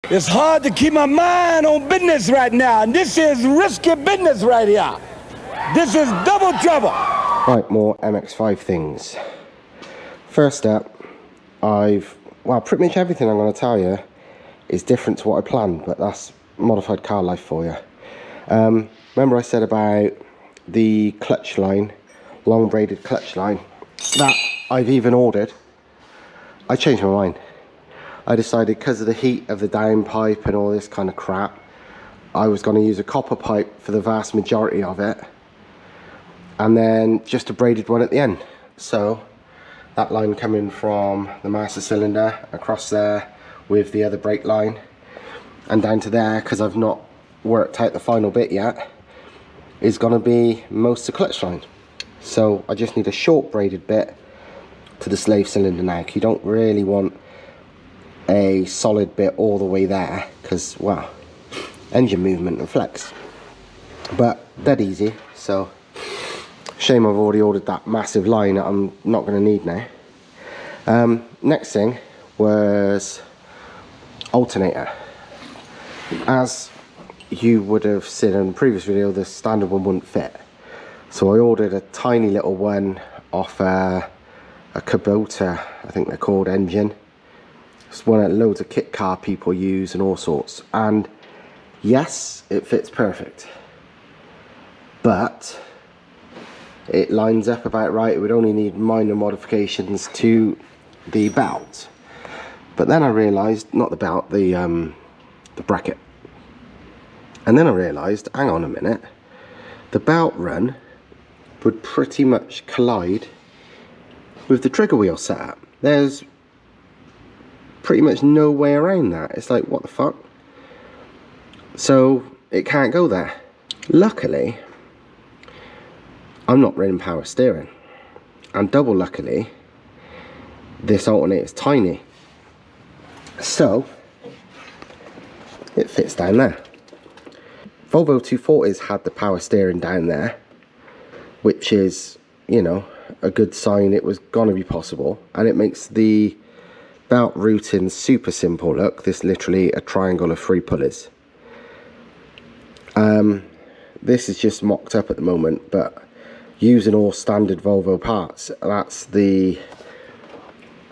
It's hard to keep my mind on business right now, and this is risky business right here. This is double trouble. Right, more MX5 things. First up, well, pretty much everything I'm going to tell you is different to what I planned, but that's modified car life for you. Remember I said about the clutch line, long braided clutch line, that I've even ordered? I changed my mind. I decided because of the heat of the downpipe and all this kind of crap, I was going to use a copper pipe for the vast majority of it, and then just a braided one at the end. So that line coming from the master cylinder across there with the other brake line and down to there, because I've not worked out the final bit yet, is going to be most of the clutch line. So I just need a short braided bit to the slave cylinder now. You don't really want a solid bit all the way there because, well, engine movement and flex, but dead easy. So shame I've already ordered that massive line that I'm not going to need now. Next thing was alternator. As you would have seen in the previous video, the standard one wouldn't fit, so I ordered a tiny little one off a Kubota, I think they're called, engine. It's one that loads of kit car people use and all sorts, and yes, it fits perfect, but it lines up about right. It would only need minor modifications to the belt. But then I realised, not the belt, the bracket. And then I realised, hang on a minute, the belt run would pretty much collide with the trigger wheel setup. There's pretty much no way around that. It's like, what the fuck? So it can't go there. Luckily, I'm not running power steering, and double luckily, this alternator is tiny, so it fits down there. Volvo 240s had the power steering down there, which is, you know, a good sign it was gonna be possible, and it makes the belt routing super simple. Look, this is literally a triangle of 3 pulleys. This is just mocked up at the moment, but using all standard Volvo parts, that's the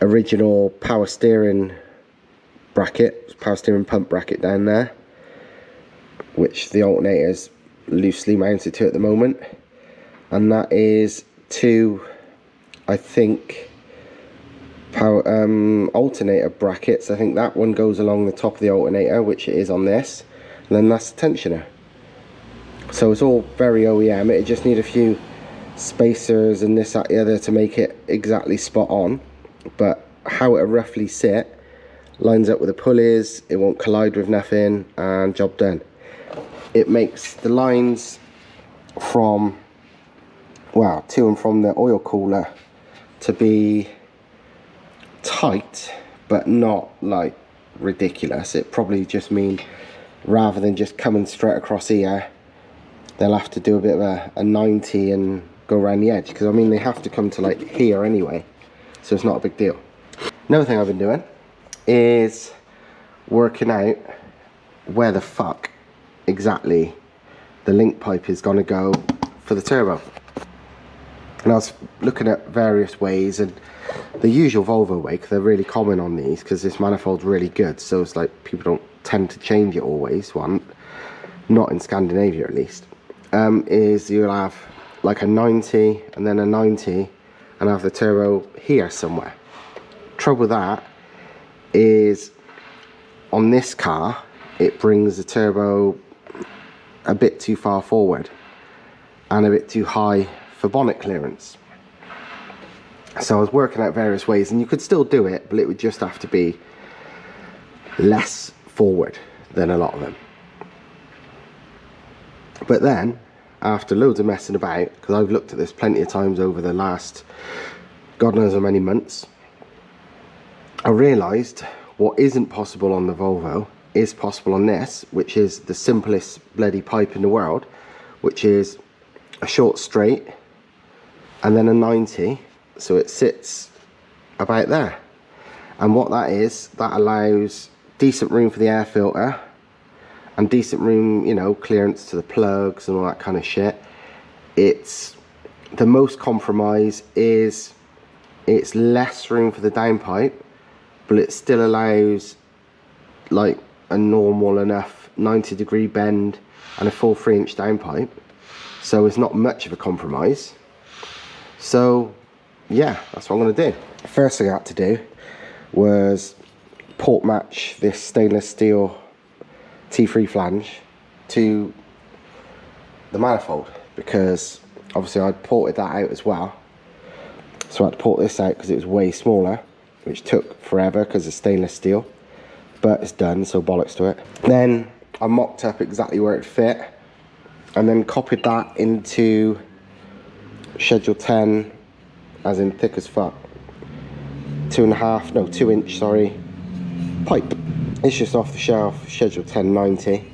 original power steering bracket, power steering pump bracket down there, which the alternator is loosely mounted to at the moment, and that is two, I think, power alternator brackets. I think that one goes along the top of the alternator, which it is on this, and then that's the tensioner. So it's all very OEM. It just need a few spacers and this, that, the other to make it exactly spot on, but how it roughly sit lines up with the pulleys, it won't collide with nothing, and job done. It makes the lines from, well, to and from the oil cooler to be tight, but not like ridiculous. It probably just mean, rather than just coming straight across here, they'll have to do a bit of a 90 and go around the edge, because I mean they have to come to like here anyway, so it's not a big deal. Another thing I've been doing is working out where the fuck exactly the link pipe is going to go for the turbo, and I was looking at various ways, and the usual Volvo way, because they're really common on these because this manifold's really good, so it's like people don't tend to change it always, one, not in Scandinavia at least, is you'll have like a 90 and then a 90 and have the turbo here somewhere. Trouble with that is on this car it brings the turbo a bit too far forward and a bit too high for bonnet clearance. So I was working out various ways, and you could still do it, but it would just have to be less forward than a lot of them. But then, after loads of messing about, because I've looked at this plenty of times over the last God knows how many months, I realised what isn't possible on the Volvo is possible on this, which is the simplest bloody pipe in the world, which is a short straight and then a 90, so it sits about there. And what that is, that allows decent room for the air filter, and decent room, you know, clearance to the plugs and all that kind of shit. It's the most compromise is it's less room for the downpipe, but it still allows like a normal enough 90-degree bend and a full 3-inch downpipe, so it's not much of a compromise. So yeah, that's what I'm going to do. The first thing I had to do was port match this stainless steel T3 flange to the manifold, because obviously I'd ported that out as well, so I had to port this out because it was way smaller, which took forever because it's stainless steel, but it's done, so bollocks to it. Then I mocked up exactly where it fit, and then copied that into schedule 10, as in thick as fuck, 2-inch, sorry, pipe. It's just off the shelf, schedule 1090,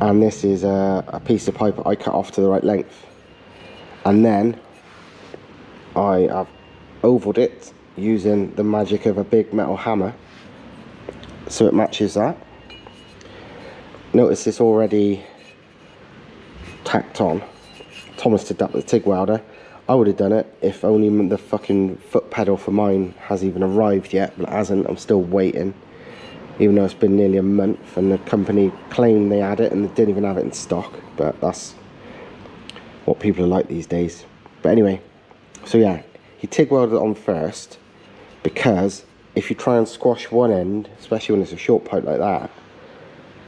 and this is a piece of pipe I cut off to the right length, and then I have ovaled it using the magic of a big metal hammer so it matches that. Notice it's already tacked on. Thomas did that with the TIG welder. I would have done it if only the fucking foot pedal for mine has even arrived yet, but it hasn't. I'm still waiting, even though it's been nearly a month, and the company claimed they had it and they didn't even have it in stock, but that's what people are like these days. But anyway, so yeah, he TIG welded it on first, because if you try and squash one end, especially when it's a short pipe like that,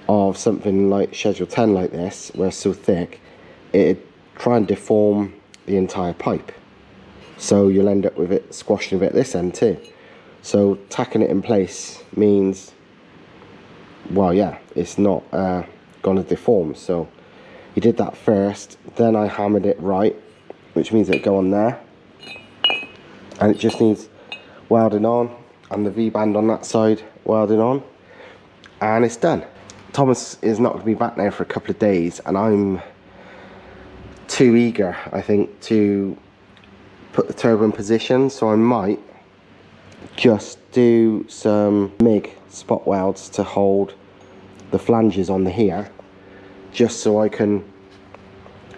of something like schedule 10 like this, where it's so thick, it'd try and deform the entire pipe, so you'll end up with it squashing a bit at this end too. So tacking it in place means, well, yeah, it's not gonna deform. So he did that first, then I hammered it right, which means it'll go on there, and it just needs welding on, and the V-band on that side welding on, and it's done. Thomas is not going to be back now for a couple of days, and I'm too eager, I think, to put the turbo in position, so I might just do some MIG spot welds to hold the flanges on the here, just so I can,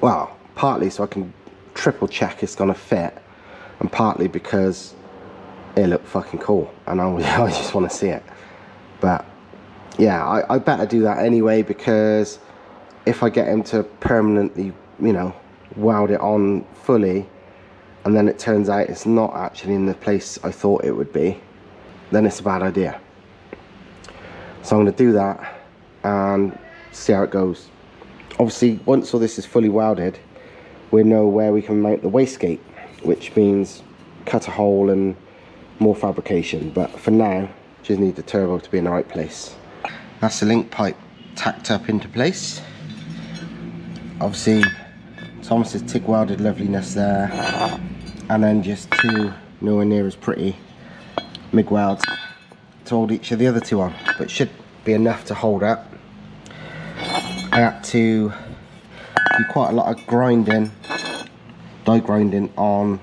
well, partly so I can triple check it's gonna fit, and partly because it looked fucking cool and I just want to see it. But yeah, I better do that anyway, because if I get him to permanently, you know, weld it on fully, and then it turns out it's not actually in the place I thought it would be, then it's a bad idea. So I'm going to do that and see how it goes. Obviously, once all this is fully welded, we know where we can mount the wastegate, which means cut a hole and more fabrication. But for now, just need the turbo to be in the right place. That's the link pipe tacked up into place. Obviously, Thomas's TIG welded loveliness there, and then just two nowhere near as pretty MIG welds to hold each of the other two on, but should be enough to hold up. I had to do quite a lot of grinding, die grinding on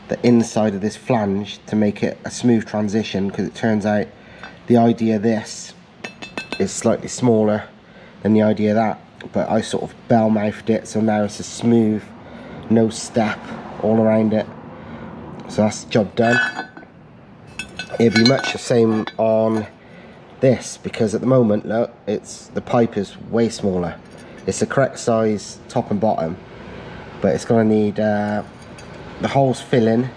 the inside of this flange to make it a smooth transition, because it turns out the idea of this is slightly smaller than the idea of that, but I sort of bell mouthed it, so now it's a smooth, no step all around it. So that's the job done. It'd be much the same on this, because at the moment, look, the pipe is way smaller. It's the correct size top and bottom, but it's going to need the holes filling,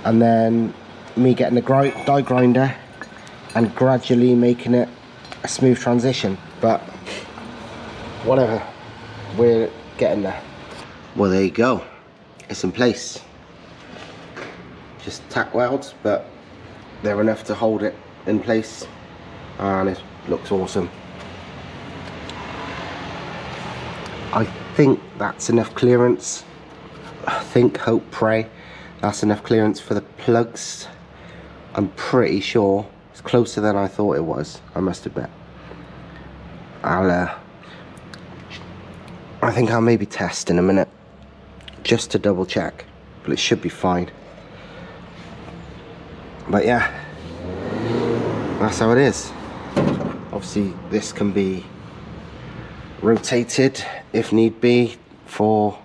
and then me getting the die grinder and gradually making it a smooth transition. But whatever, we're getting there. Well, there you go, it's in place. Just tack welds, but they're enough to hold it in place, and it looks awesome. I think that's enough clearance. I think, hope, pray that's enough clearance for the plugs. I'm pretty sure it's closer than I thought it was, I must admit. I think I'll maybe test in a minute just to double check, but it should be fine. But yeah, that's how it is. Obviously this can be rotated if need be for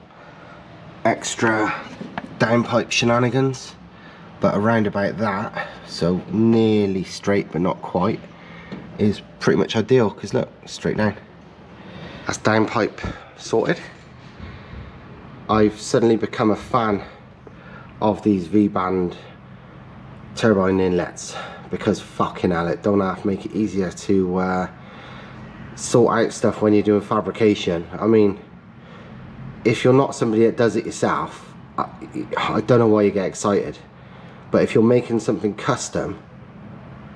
extra downpipe shenanigans, but around about that, so nearly straight but not quite, is pretty much ideal, because look, straight down. That's downpipe sorted. I've suddenly become a fan of these V-band turbine inlets, because fucking hell, it don't have to make it easier to sort out stuff when you're doing fabrication. I mean, if you're not somebody that does it yourself, I don't know why you get excited, but if you're making something custom,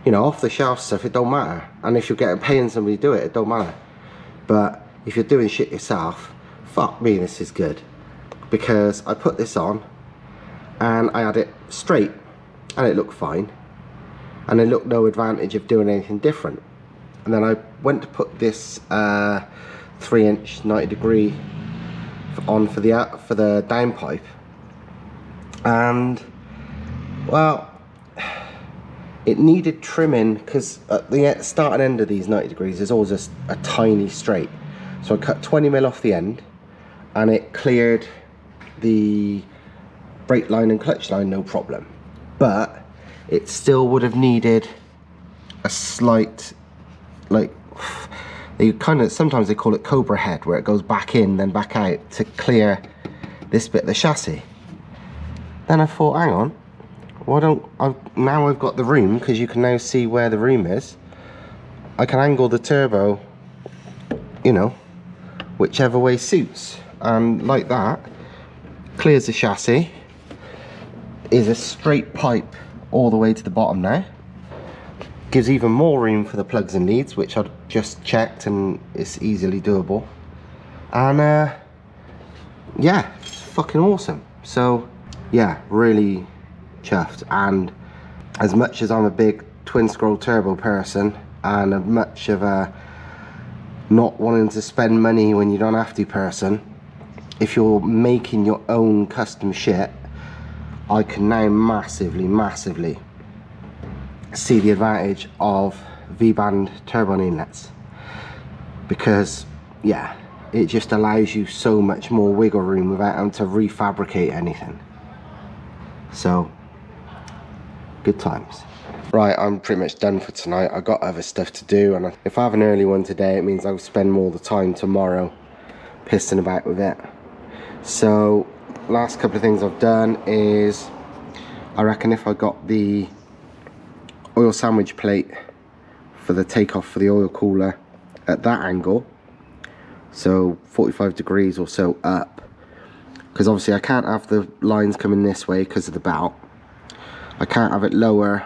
you know, off the shelf stuff, it don't matter. And if you're paying somebody to do it, it don't matter. But if you're doing shit yourself, fuck me, this is good. Because I put this on and I had it straight and it looked fine, and there looked no advantage of doing anything different. And then I went to put this 3-inch 90-degree on for the downpipe, and well, it needed trimming, because at the start and end of these 90 degrees there's always just a tiny straight. So I cut 20mm off the end, and it cleared the brake line and clutch line no problem. But it still would have needed a slight, like, they kind of, sometimes they call it cobra head, where it goes back in then back out to clear this bit of the chassis. Then I thought, hang on, why don't I, now I've got the room, because you can now see where the room is, I can angle the turbo, you know, whichever way suits, and like that, clears the chassis, is a straight pipe all the way to the bottom now, gives even more room for the plugs and leads, which I've just checked and it's easily doable, and yeah, it's fucking awesome. So yeah, really chuffed. And as much as I'm a big twin scroll turbo person and a much of a not wanting to spend money when you don't have to person, if you're making your own custom shit, I can now massively see the advantage of V-band turbine inlets, because yeah, it just allows you so much more wiggle room without having to refabricate anything. So good times. Right, I'm pretty much done for tonight. I got other stuff to do, and if I have an early one today, it means I'll spend more of the time tomorrow pissing about with it. So last couple of things I've done is, I reckon if I got the oil sandwich plate for the takeoff for the oil cooler at that angle, so 45 degrees or so up, because obviously I can't have the lines coming this way because of the belt. I can't have it lower,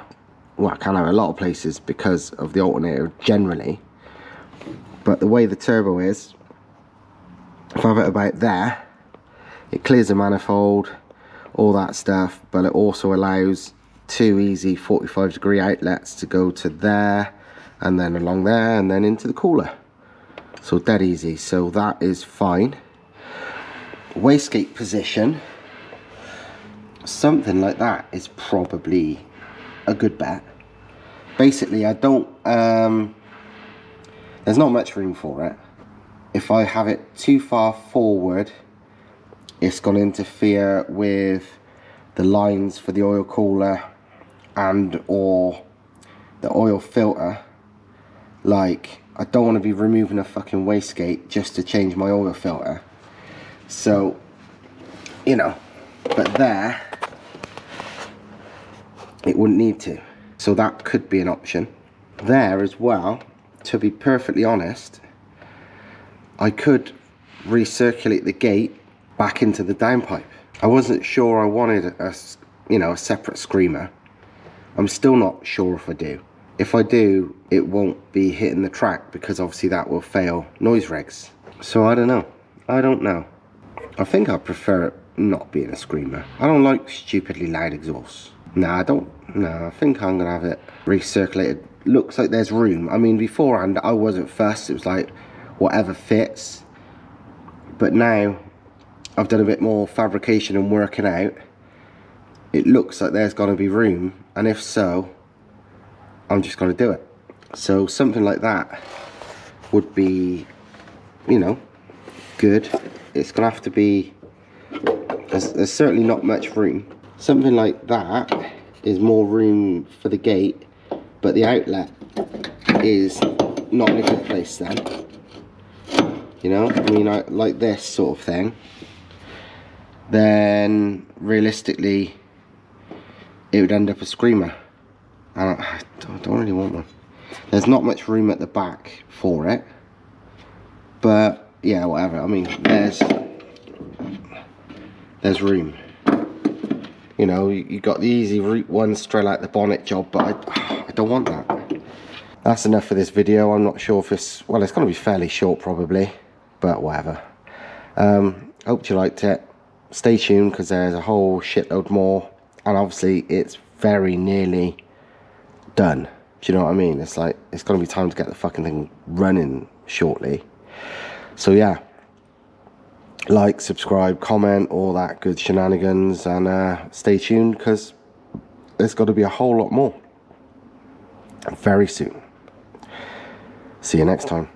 well, I can't have it a lot of places because of the alternator generally, but the way the turbo is, if I have it about there, it clears the manifold, all that stuff, but it also allows two easy 45 degree outlets to go to there, and then along there, and then into the cooler. So dead easy, so that is fine. Wastegate position, something like that is probably a good bet. Basically, I don't, there's not much room for it. If I have it too far forward, it's going to interfere with the lines for the oil cooler and or the oil filter. Like, I don't want to be removing a fucking wastegate just to change my oil filter. So, you know, but there, it wouldn't need to. So that could be an option. There as well, to be perfectly honest, I could recirculate the gate back into the downpipe. I wasn't sure I wanted a, you know, a separate screamer. I'm still not sure if I do. If I do, it won't be hitting the track, because obviously that will fail noise regs. So I don't know. I don't know. I think I prefer it not being a screamer. I don't like stupidly loud exhausts. No, I don't. No, I think I'm gonna have it recirculated. Looks like there's room. I mean, beforehand I wasn't fussed. It was like whatever fits. But now I've done a bit more fabrication and working out. It looks like there's gonna be room, and if so, I'm just gonna do it. So something like that would be, you know, good. It's gonna have to be, there's certainly not much room. Something like that is more room for the gate, but the outlet is not in a good place then. You know, I mean, like this sort of thing, then realistically it would end up a screamer, and I don't really want one. There's not much room at the back for it, but yeah, whatever. I mean, there's room. You know, you got the easy route one straight out the bonnet job, but I don't want that. That's enough for this video. I'm not sure if it's, well, it's going to be fairly short probably, but whatever. Hope you liked it. Stay tuned, because there's a whole shitload more, and obviously it's very nearly done. Do you know what I mean? It's like, it's going to be time to get the fucking thing running shortly. So yeah, like, subscribe, comment, all that good shenanigans, and stay tuned, because there's got to be a whole lot more very soon. See you next time.